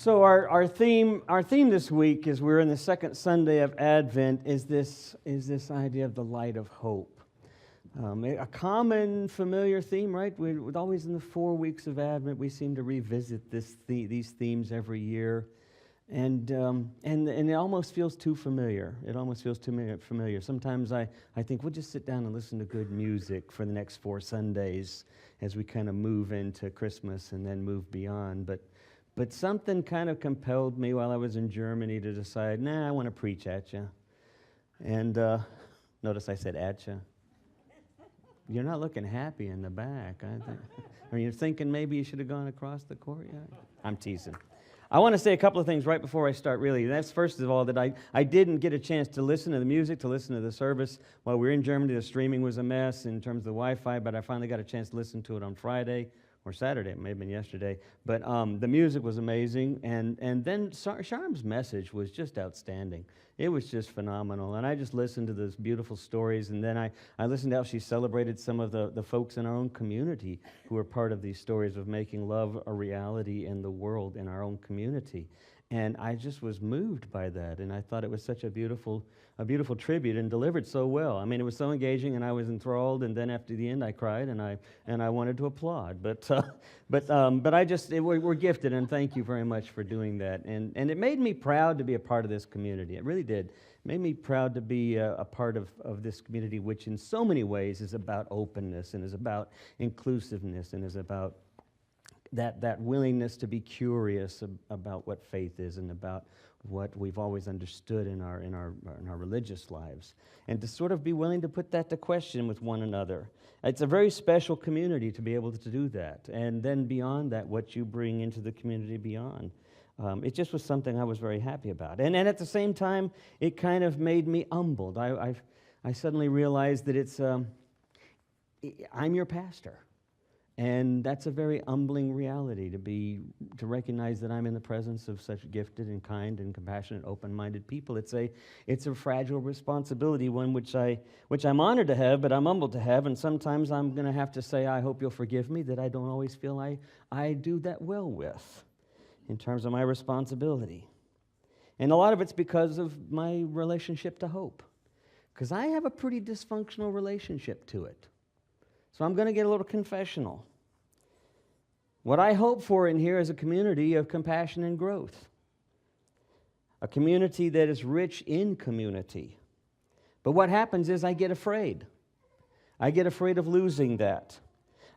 So our theme this week, as we're in the second Sunday of Advent, is this idea of the light of hope. A common, familiar theme, right? We're always in the 4 weeks of Advent. We seem to revisit these themes every year, and it almost feels too familiar. It almost feels too familiar. Sometimes I think we'll just sit down and listen to good music for the next 4 Sundays as we kind of move into Christmas and then move beyond. But something kind of compelled me while I was in Germany to decide, I want to preach at you. And notice I said at you. You're not looking happy in the back. Are you thinking maybe you should have gone across the courtyard? I'm teasing. I want to say a couple of things right before I start, really. That's first of all that I didn't get a chance to listen to the music, to listen to the service. While we were in Germany, the streaming was a mess in terms of the Wi-Fi, but I finally got a chance to listen to it on Friday. Or Saturday, it may have been yesterday, but the music was amazing, and then Sharm's message was just outstanding. It was just phenomenal, and I just listened to those beautiful stories, and then I listened to how she celebrated some of the folks in our own community who are part of these stories of making love a reality in the world, in our own community. And I just was moved by that, and I thought it was such a beautiful tribute and delivered so well. I mean, it was so engaging, and I was enthralled. And then after the end, I cried, and I wanted to applaud. But we're gifted, and thank you very much for doing that. And it made me proud to be a part of this community. It really did. It made me proud to be a part of this community, which in so many ways is about openness and is about inclusiveness and is about that willingness to be curious about what faith is and about what we've always understood in our religious lives, and to sort of be willing to put that to question with one another. It's a very special community to be able to do that, and then beyond that, what you bring into the community beyond. It just was something I was very happy about, and at the same time, it kind of made me humbled. I suddenly realized that I'm your pastor. And that's a very humbling reality to recognize that I'm in the presence of such gifted and kind and compassionate, open-minded people. It's a fragile responsibility, one which I'm honored to have, but I'm humbled to have. And sometimes I'm going to have to say, I hope you'll forgive me that I don't always feel I do that well with, in terms of my responsibility. And a lot of it's because of my relationship to hope, because I have a pretty dysfunctional relationship to it. So I'm going to get a little confessional. What I hope for in here is a community of compassion and growth. A community that is rich in community. But what happens is I get afraid. I get afraid of losing that.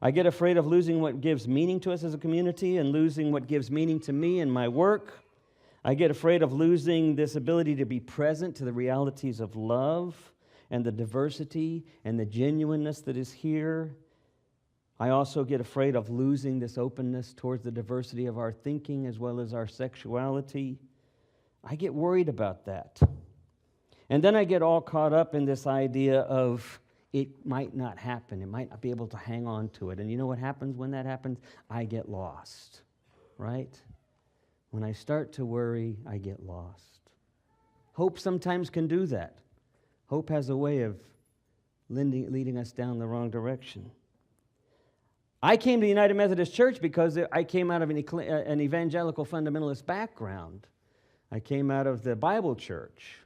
I get afraid of losing what gives meaning to us as a community and losing what gives meaning to me and my work. I get afraid of losing this ability to be present to the realities of love and the diversity and the genuineness that is here. I also get afraid of losing this openness towards the diversity of our thinking as well as our sexuality. I get worried about that. And then I get all caught up in this idea of it might not happen. It might not be able to hang on to it. And you know what happens when that happens? I get lost, right? When I start to worry, I get lost. Hope sometimes can do that. Hope has a way of leading us down the wrong direction. I came to the United Methodist Church because I came out of an evangelical fundamentalist background. I came out of the Bible church.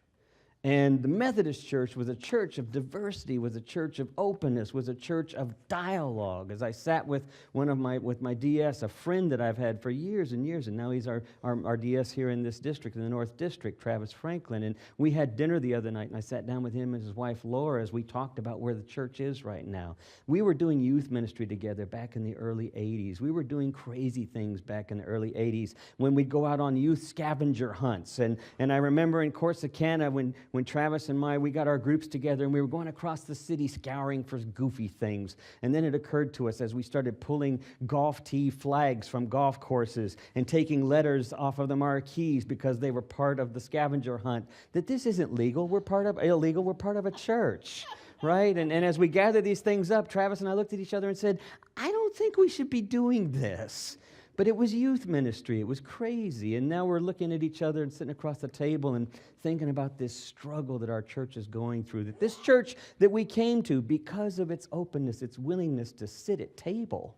And the Methodist Church was a church of diversity, was a church of openness, was a church of dialogue. As I sat with my DS, a friend that I've had for years and years, and now he's our DS here in this district, in the North District, Travis Franklin. And we had dinner the other night, and I sat down with him and his wife Laura as we talked about where the church is right now. We were doing youth ministry together back in the early 80s. We were doing crazy things back in the early 80s when we'd go out on youth scavenger hunts. And I remember in Corsicana when Travis and we got our groups together and we were going across the city scouring for goofy things. And then it occurred to us as we started pulling golf tee flags from golf courses and taking letters off of the marquees because they were part of the scavenger hunt, that this isn't illegal. We're part of a church. Right? And as we gathered these things up, Travis and I looked at each other and said, I don't think we should be doing this. But it was youth ministry. It was crazy. And now we're looking at each other and sitting across the table and thinking about this struggle that our church is going through. That this church that we came to, because of its openness, its willingness to sit at table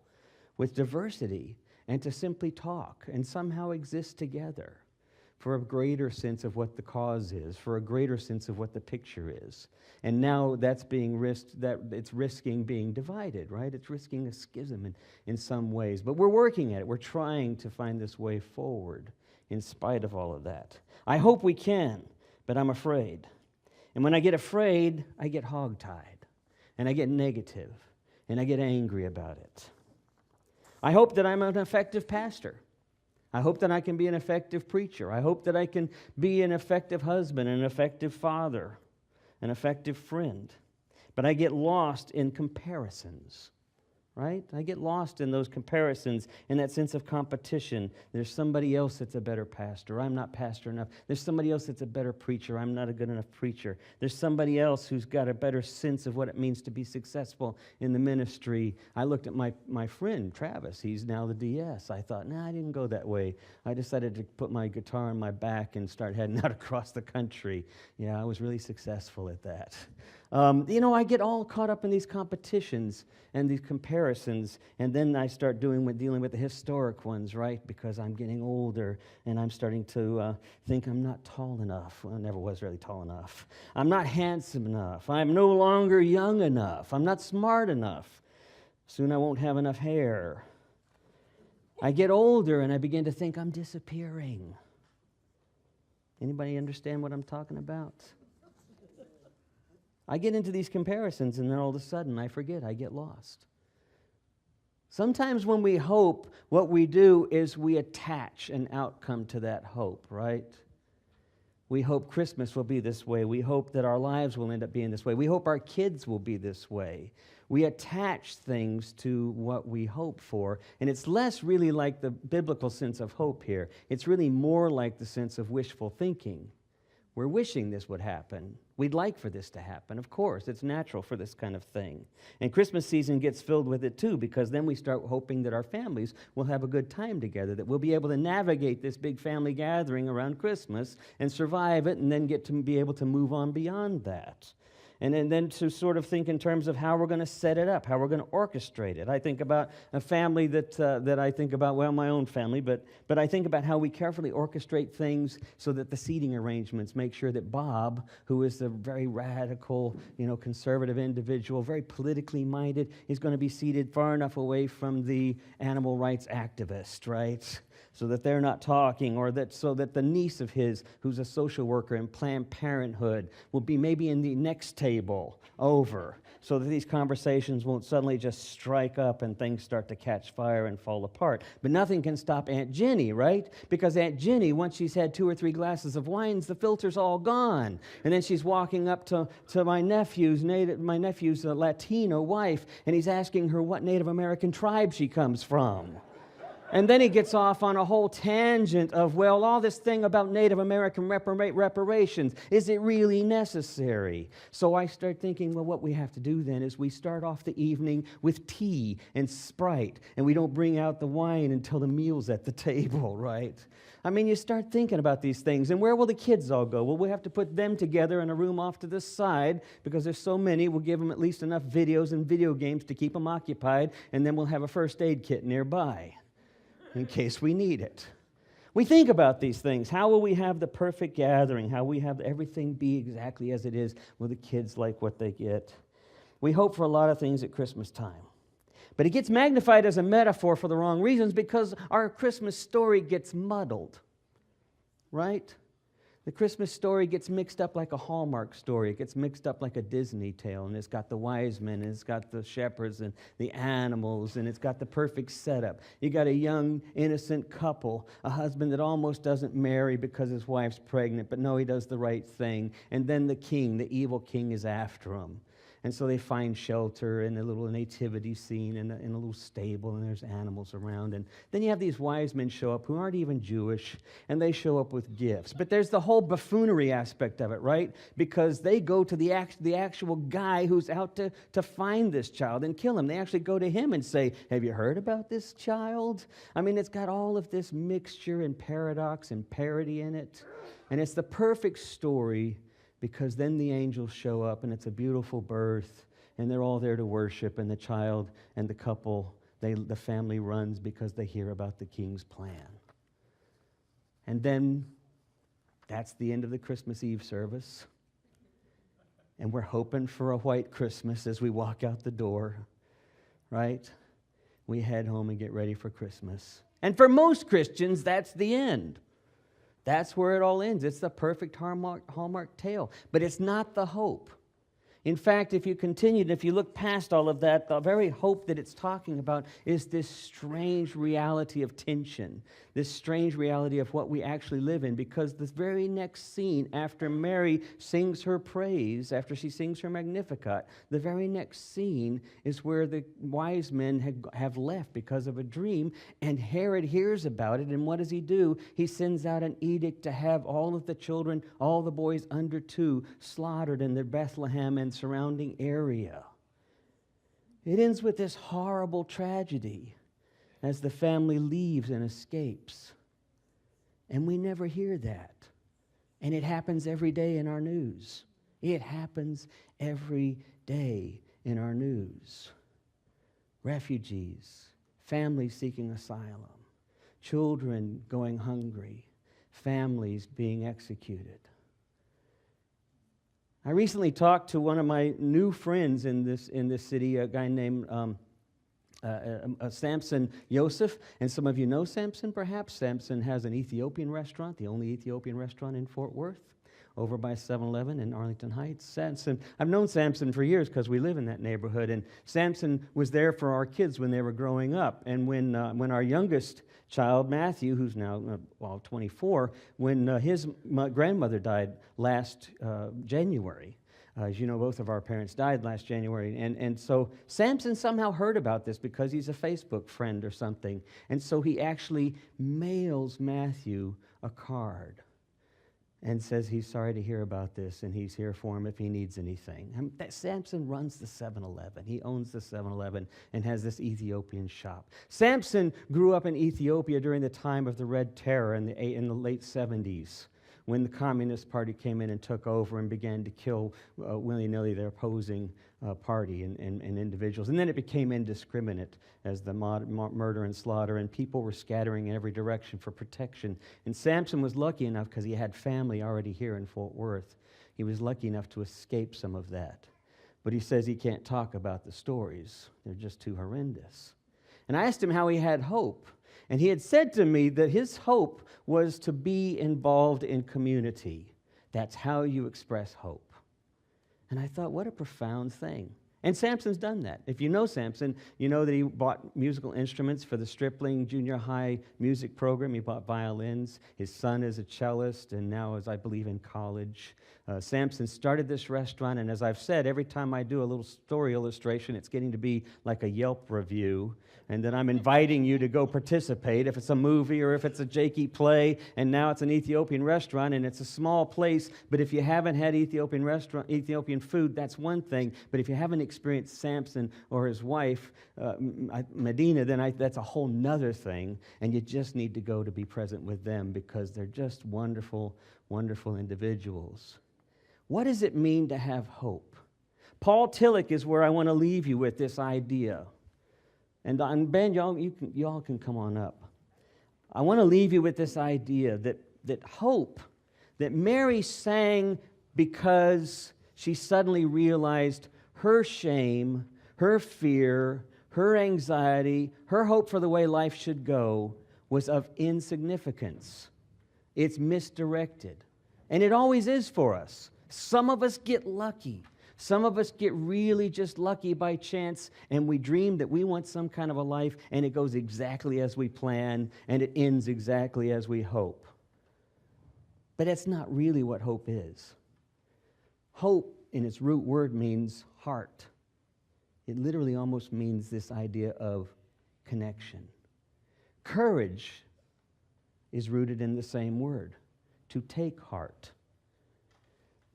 with diversity and to simply talk and somehow exist together for a greater sense of what the cause is, for a greater sense of what the picture is. And now that's being risked, that it's risking being divided, right? It's risking a schism in some ways. But we're working at it. We're trying to find this way forward in spite of all of that. I hope we can, but I'm afraid. And when I get afraid, I get hogtied, and I get negative, and I get angry about it. I hope that I'm an effective pastor. I hope that I can be an effective preacher. I hope that I can be an effective husband, an effective father, an effective friend. But I get lost in comparisons, right? I get lost in those comparisons, in that sense of competition. There's somebody else that's a better pastor. I'm not pastor enough. There's somebody else that's a better preacher. I'm not a good enough preacher. There's somebody else who's got a better sense of what it means to be successful in the ministry. I looked at my friend, Travis. He's now the DS. I thought, I didn't go that way. I decided to put my guitar on my back and start heading out across the country. Yeah, I was really successful at that. I get all caught up in these competitions and these comparisons, and then I start dealing with the historic ones, right? Because I'm getting older, and I'm starting to think I'm not tall enough. Well, I never was really tall enough. I'm not handsome enough. I'm no longer young enough. I'm not smart enough. Soon I won't have enough hair. I get older, and I begin to think I'm disappearing. Anybody understand what I'm talking about? I get into these comparisons, and then all of a sudden I forget, I get lost. Sometimes when we hope, what we do is we attach an outcome to that hope, right? We hope Christmas will be this way. We hope that our lives will end up being this way. We hope our kids will be this way. We attach things to what we hope for, and it's less really like the biblical sense of hope here. It's really more like the sense of wishful thinking. We're wishing this would happen. We'd like for this to happen. Of course, it's natural for this kind of thing. And Christmas season gets filled with it too, because then we start hoping that our families will have a good time together, that we'll be able to navigate this big family gathering around Christmas and survive it, and then get to be able to move on beyond that. And then to sort of think in terms of how we're going to set it up, how we're going to orchestrate it. I think about a family that I think about, well, my own family, but I think about how we carefully orchestrate things so that the seating arrangements make sure that Bob, who is a very radical, conservative individual, very politically minded, is going to be seated far enough away from the animal rights activist, right? So that they're not talking, so that the niece of his, who's a social worker in Planned Parenthood, will be maybe in the next table over, so that these conversations won't suddenly just strike up and things start to catch fire and fall apart. But nothing can stop Aunt Jenny, right? Because Aunt Jenny, once she's had 2 or 3 glasses of wine, the filter's all gone. And then she's walking up to my nephew's Latino wife, and he's asking her what Native American tribe she comes from. And then he gets off on a whole tangent of, well, all this thing about Native American reparations, is it really necessary? So I start thinking, well, what we have to do then is we start off the evening with tea and Sprite, and we don't bring out the wine until the meal's at the table, right? I mean, you start thinking about these things, and where will the kids all go? Well, we have to put them together in a room off to the side, because there's so many. We'll give them at least enough videos and video games to keep them occupied, and then we'll have a first aid kit nearby in case we need it. We think about these things. How will we have the perfect gathering? How will we have everything be exactly as it is? Will the kids like what they get? We hope for a lot of things at Christmas time. But it gets magnified as a metaphor for the wrong reasons, because our Christmas story gets muddled, right? The Christmas story gets mixed up like a Hallmark story. It gets mixed up like a Disney tale, and it's got the wise men, and it's got the shepherds and the animals, and it's got the perfect setup. You got a young, innocent couple, a husband that almost doesn't marry because his wife's pregnant, but no, he does the right thing. And then the king, the evil king, is after him. And so they find shelter in a little nativity scene in a little stable, and there's animals around. And then you have these wise men show up who aren't even Jewish, and they show up with gifts. But there's the whole buffoonery aspect of it, right? Because they go to the actual guy who's out to find this child and kill him. They actually go to him and say, have you heard about this child? I mean, it's got all of this mixture and paradox and parody in it. And it's the perfect story, because then the angels show up, and it's a beautiful birth, and they're all there to worship, and the child and the couple the family runs because they hear about the king's plan. And then that's the end of the Christmas Eve service. And we're hoping for a white Christmas as we walk out the door, right? We head home and get ready for Christmas. And for most Christians, that's the end. That's where it all ends. It's the perfect Hallmark tale. But it's not the hope. In fact, if you continue, if you look past all of that, the very hope that it's talking about is this strange reality of tension, this strange reality of what we actually live in, because the very next scene after Mary sings her praise, after she sings her Magnificat, the very next scene is where the wise men have left because of a dream, and Herod hears about it, and what does he do? He sends out an edict to have all of the children, all the boys under 2, slaughtered in their Bethlehem and surrounding area. It ends with this horrible tragedy as the family leaves and escapes. And we never hear that. And it happens every day in our news. It happens every day in our news. Refugees, families seeking asylum, children going hungry, families being executed. I recently talked to one of my new friends in this city, a guy named Samson Yosef, and some of you know Samson perhaps. Samson has an Ethiopian restaurant, the only Ethiopian restaurant in Fort Worth, over by 7-Eleven in Arlington Heights. Samson, I've known Samson for years because we live in that neighborhood, and Samson was there for our kids when they were growing up. And when our youngest child, Matthew, who's now 24, when his grandmother died last January. As you know, both of our parents died last January. And so Samson somehow heard about this because he's a Facebook friend or something. And so he actually mails Matthew a card and says he's sorry to hear about this and he's here for him if he needs anything. Samson runs the 7-Eleven. He owns the 7-Eleven and has this Ethiopian shop. Samson grew up in Ethiopia during the time of the Red Terror in the late 70s, when the Communist Party came in and took over and began to kill willy-nilly their opposing party and individuals. And then it became indiscriminate as the murder and slaughter, and people were scattering in every direction for protection. And Samson was lucky enough, because he had family already here in Fort Worth, he was lucky enough to escape some of that. But he says he can't talk about the stories. They're just too horrendous. And I asked him how he had hope. And he had said to me that his hope was to be involved in community. That's how you express hope. And I thought, what a profound thing. And Samson's done that. If you know Samson, you know that he bought musical instruments for the Stripling junior high music program. He bought violins. His son is a cellist and now is, I believe, in college. Samson started this restaurant, and as I've said, every time I do a little story illustration, it's getting to be like a Yelp review, and then I'm inviting you to go participate if it's a movie or if it's a Jakey play, and now it's an Ethiopian restaurant, and it's a small place, but if you haven't had Ethiopian food, that's one thing, but if you haven't experienced Samson or his wife, Medina, then that's a whole nother thing, and you just need to go to be present with them because they're just wonderful, wonderful individuals. What does it mean to have hope? Paul Tillich is where I want to leave you with this idea. And Ben, y'all can come on up. I want to leave you with this idea that hope, that Mary sang because she suddenly realized her shame, her fear, her anxiety, her hope for the way life should go was of insignificance. It's misdirected. And it always is for us. Some of us get lucky. Some of us get really just lucky by chance, and we dream that we want some kind of a life, and it goes exactly as we plan, and it ends exactly as we hope. But that's not really what hope is. Hope, in its root word, means heart. It literally almost means this idea of connection. Courage is rooted in the same word, to take heart.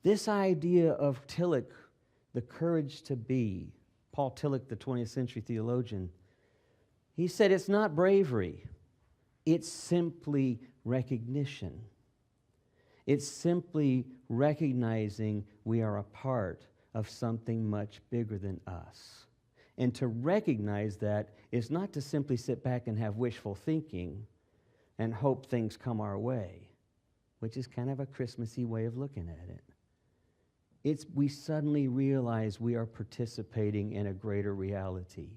This idea of Tillich, the courage to be, Paul Tillich, the 20th century theologian, he said it's not bravery, it's simply recognition. It's simply recognizing we are a part of something much bigger than us. And to recognize that is not to simply sit back and have wishful thinking and hope things come our way, which is kind of a Christmassy way of looking at it. We suddenly realize we are participating in a greater reality.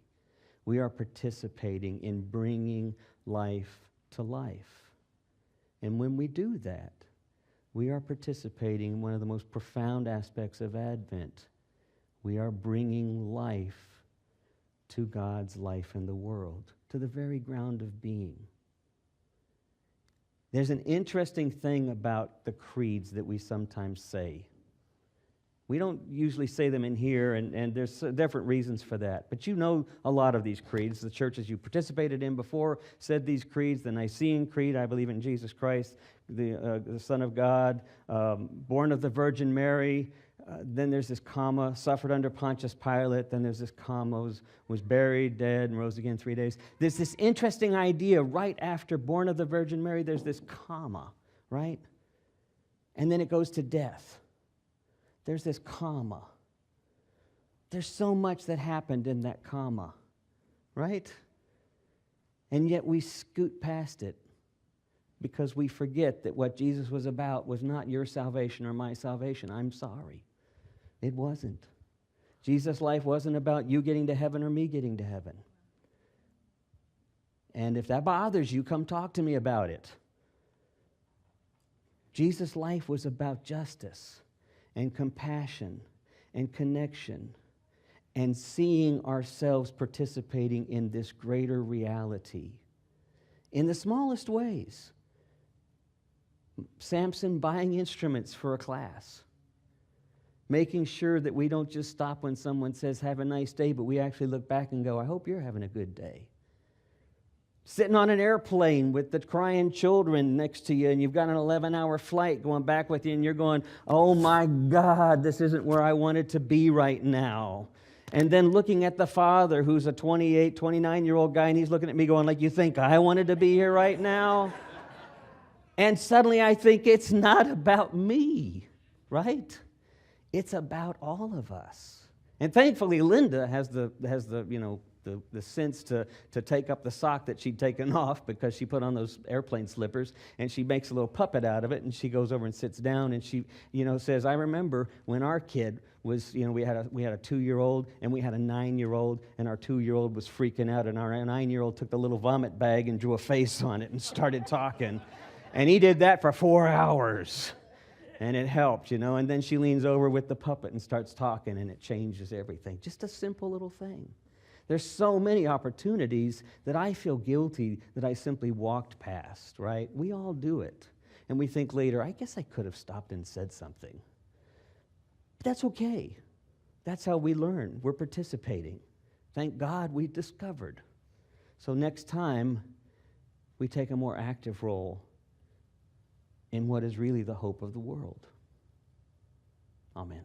We are participating in bringing life to life. And when we do that, we are participating in one of the most profound aspects of Advent. We are bringing life to God's life in the world, to the very ground of being. There's an interesting thing about the creeds that we sometimes say. We don't usually say them in here, and there's different reasons for that. But you know a lot of these creeds. The churches you participated in before said these creeds. The Nicene Creed, I believe in Jesus Christ, the Son of God, born of the Virgin Mary. Then there's this comma, suffered under Pontius Pilate. Then there's this comma, was buried, dead, and rose again 3 days. There's this interesting idea right after born of the Virgin Mary, there's this comma, right? And then it goes to death. There's this comma. There's so much that happened in that comma, right? And yet we scoot past it because we forget that what Jesus was about was not your salvation or my salvation. I'm sorry. It wasn't. Jesus' life wasn't about you getting to heaven or me getting to heaven. And if that bothers you, come talk to me about it. Jesus' life was about justice and compassion and connection and seeing ourselves participating in this greater reality in the smallest ways. Samson buying instruments for a class, making sure that we don't just stop when someone says, have a nice day, but we actually look back and go, I hope you're having a good day. Sitting on an airplane with the crying children next to you, and you've got an 11-hour flight going back with you, and you're going, oh my God, this isn't where I wanted to be right now. And then looking at the father who's a 28, 29-year-old guy, and he's looking at me going, like, you think I wanted to be here right now? And suddenly I think it's not about me, right? It's about all of us. And thankfully Linda has the sense to take up the sock that she'd taken off because she put on those airplane slippers, and she makes a little puppet out of it, and she goes over and sits down, and she, says, I remember when our kid was, we had a 2-year-old and we had a 9-year-old, and our 2-year-old was freaking out, and our 9-year-old took the little vomit bag and drew a face on it and started talking. And he did that for 4 hours. And it helped, and then she leans over with the puppet and starts talking, and it changes everything. Just a simple little thing. There's so many opportunities that I feel guilty that I simply walked past, right? We all do it. And we think later, I guess I could have stopped and said something. But that's okay. That's how we learn. We're participating. Thank God we discovered. So next time, we take a more active role in what is really the hope of the world. Amen.